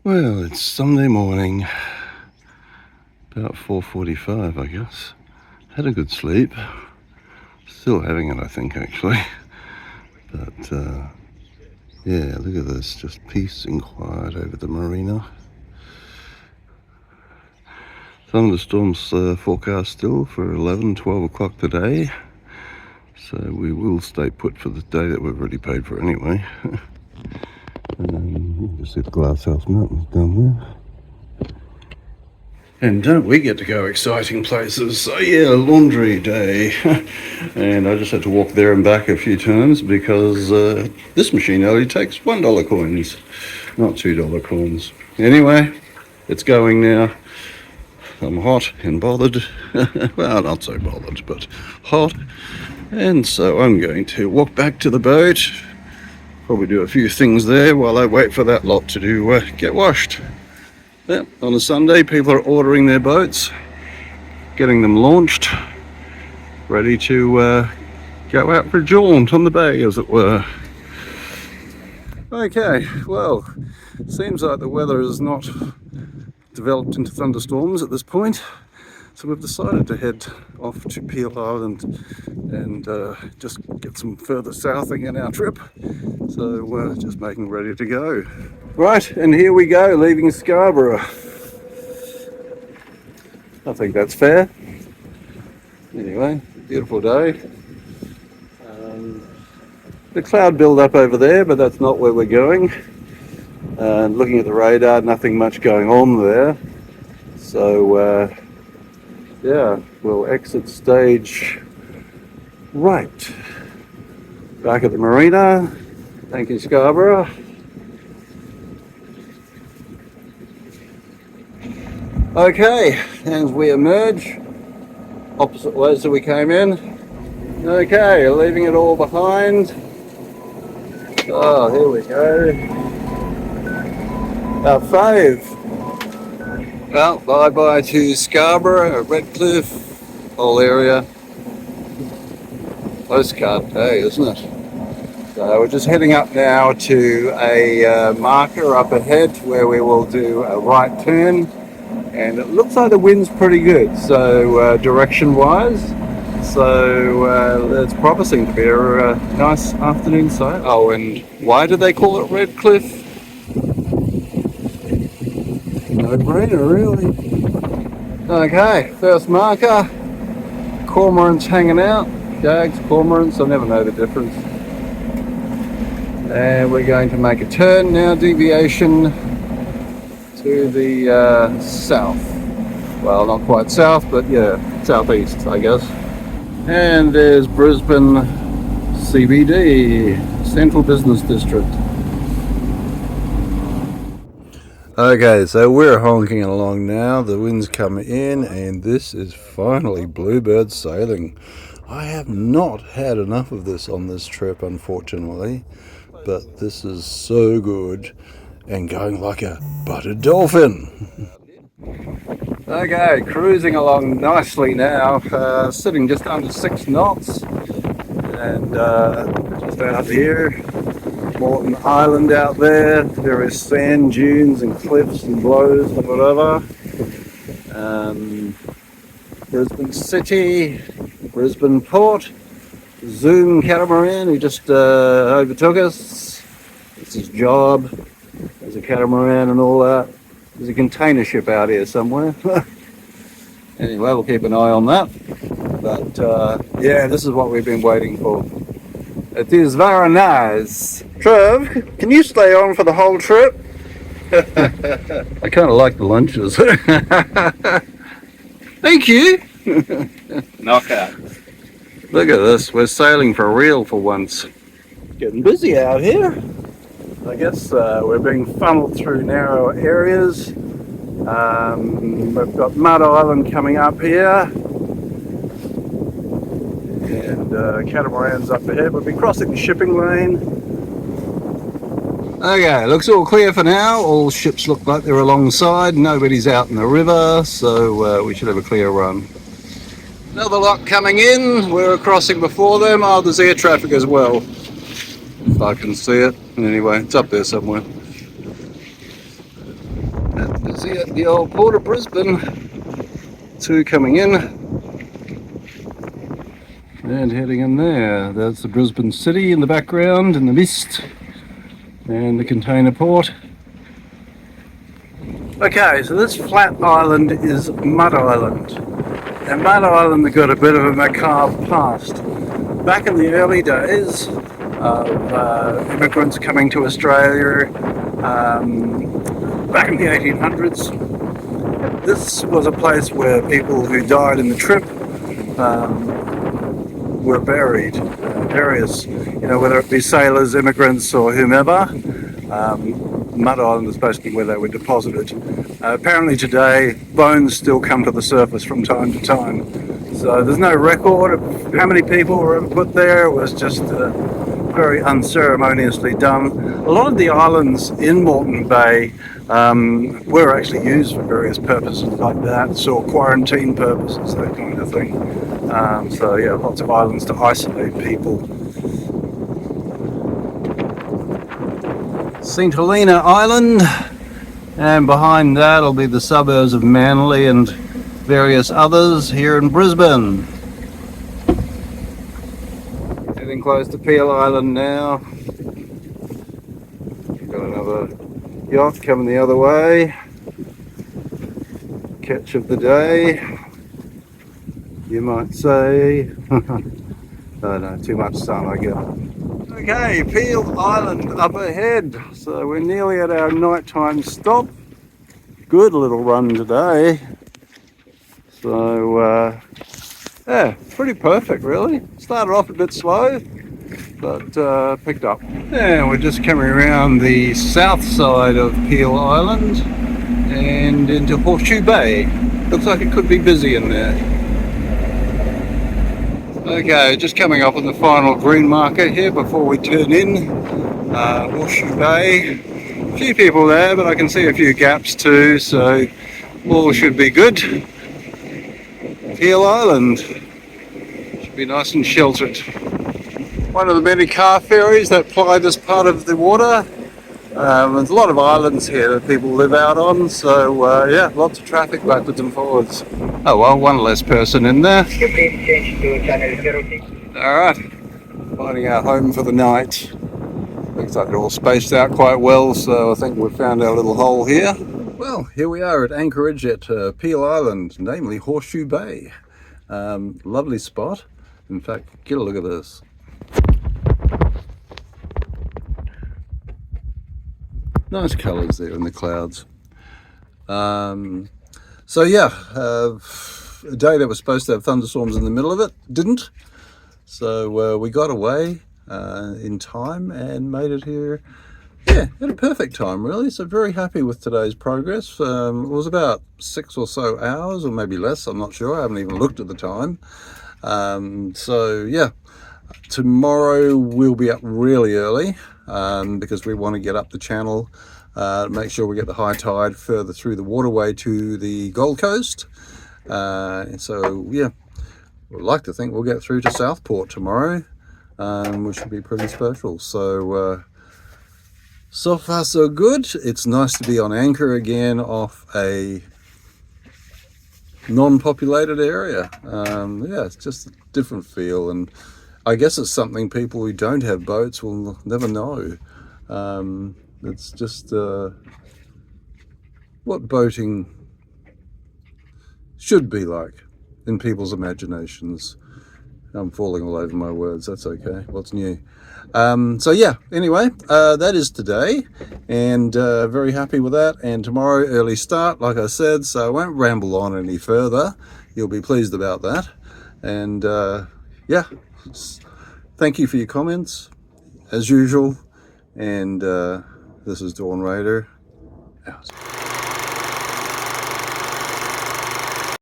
Well, it's Sunday morning, about 4:45 I guess. Had a good sleep. Still having it, I think, actually. But yeah, look at this, just peace and quiet over the marina. Thunderstorms forecast still for 11-12 o'clock today. So we will stay put for the day that we've already paid for anyway. You can see the Glasshouse Mountains down there. And don't we get to go exciting places? So yeah, laundry day. And I just had to walk there and back a few times because this machine only takes $1 coins, not $2 coins. Anyway, it's going now. I'm hot and bothered. Well, not so bothered, but hot. And so I'm going to walk back to the boat. Probably do a few things there while I wait for that lot to get washed. Yeah, on a Sunday, people are ordering their boats, getting them launched, ready to go out for a jaunt on the bay, as it were. Okay, well, seems like the weather has not developed into thunderstorms at this point, so we've decided to head off to Peel Island and just get some further southing in our trip. So we're just making ready to go. Right, and here we go, leaving Scarborough. I think that's fair. Anyway, beautiful day. The cloud build up over there, but that's not where we're going. And looking at the radar, nothing much going on there. So yeah, we'll exit stage right. Back at the marina. Thank you, Scarborough. Okay, as we emerge, opposite ways that we came in. Okay, leaving it all behind. Oh, here we go. Our fave. Well, bye-bye to Scarborough, Redcliffe, whole area. Postcard day, isn't it? So we're just heading up now to a marker up ahead where we will do a right turn. And it looks like the wind's pretty good, so direction-wise. So it's promising to be a nice afternoon sail. Oh, and why do they call it Redcliffe? No-brainer, really. Okay, first marker. Cormorants hanging out. Jags, cormorants, I never know the difference. And we're going to make a turn now, deviation to the south. Well, not quite south, but yeah, southeast, I guess. And there's Brisbane CBD, Central Business District. Okay, so we're honking along now. The wind's come in, and this is finally Bluebird sailing. I have not had enough of this on this trip, unfortunately, but this is so good and going like a buttered dolphin. Okay, cruising along nicely now, sitting just under 6 knots, and just out here, Moreton Island out there, various sand dunes and cliffs and blows and whatever. Brisbane City, Brisbane Port, Zoom catamaran who just overtook us. It's his job. There's a catamaran and all that. There's a container ship out here somewhere. Anyway, we'll keep an eye on that. But yeah, this is what we've been waiting for. It is very nice. Trev, can you stay on for the whole trip? I kind of like the lunches. Thank you. Knockout. Look at this, we're sailing for real for once. Getting busy out here. I guess we're being funneled through narrow areas. We've got Mud Island coming up here. And catamarans up ahead. We'll be crossing the shipping lane. Okay, looks all clear for now. All ships look like they're alongside. Nobody's out in the river, so we should have a clear run. Another lot coming in. We were crossing before them. Oh, there's air traffic as well, if I can see it. Anyway, it's up there somewhere. Doxie at the old port of Brisbane. Two coming in and heading in there. There's the Brisbane city in the background in the mist and the container port. Okay, so this flat island is Mud Island. And Mud Island has got a bit of a macabre past. Back in the early days of immigrants coming to Australia, back in the 1800s, this was a place where people who died in the trip were buried. Various, whether it be sailors, immigrants, or whomever. Mud Island is basically where they were deposited. Apparently today, bones still come to the surface from time to time. So there's no record of how many people were ever put there. It was just very unceremoniously done. A lot of the islands in Moreton Bay were actually used for various purposes like that, so quarantine purposes, that kind of thing. So yeah, lots of islands to isolate people. St Helena Island, and behind that will be the suburbs of Manly and various others here in Brisbane. Getting close to Peel Island now. Got another yacht coming the other way. Catch of the day, you might say. Oh no, too much sun, I guess. Okay, Peel Island up ahead. So we're nearly at our nighttime stop. Good little run today. So yeah, pretty perfect really. Started off a bit slow, but picked up. And we're just coming around the south side of Peel Island and into Horseshoe Bay. Looks like it could be busy in there. Okay, just coming up on the final green marker here before we turn in. Horseshoe Bay. A few people there, but I can see a few gaps too, so all should be good. Peel Island should be nice and sheltered. One of the many car ferries that ply this part of the water. There's a lot of islands here that people live out on, so yeah, lots of traffic backwards and forwards. Oh well, one less person in there. Alright, finding our home for the night. Looks like they're all spaced out quite well, so I think we've found our little hole here. Well, here we are at anchorage at Peel Island, namely Horseshoe Bay. Lovely spot. In fact, get a look at this. Nice colours there in the clouds. So yeah, a day that was supposed to have thunderstorms in the middle of it, didn't. So we got away in time and made it here, yeah, at a perfect time really. So very happy with today's progress. It was about 6 or so hours, or maybe less, I'm not sure, I haven't even looked at the time. So yeah, tomorrow we'll be up really early because we want to get up the channel, make sure we get the high tide further through the waterway to the Gold Coast. So yeah, we'd like to think we'll get through to Southport tomorrow, which would be pretty special. So so far so good. It's nice to be on anchor again off a non-populated area. Yeah, it's just a different feel, and I guess it's something people who don't have boats will never know. It's just what boating should be like in people's imaginations. I'm falling all over my words, that's okay, what's new? So yeah, anyway, that is today, and very happy with that. And tomorrow, early start, like I said, so I won't ramble on any further. You'll be pleased about that. And yeah, thank you for your comments, as usual. And this is Dawn Raider, out.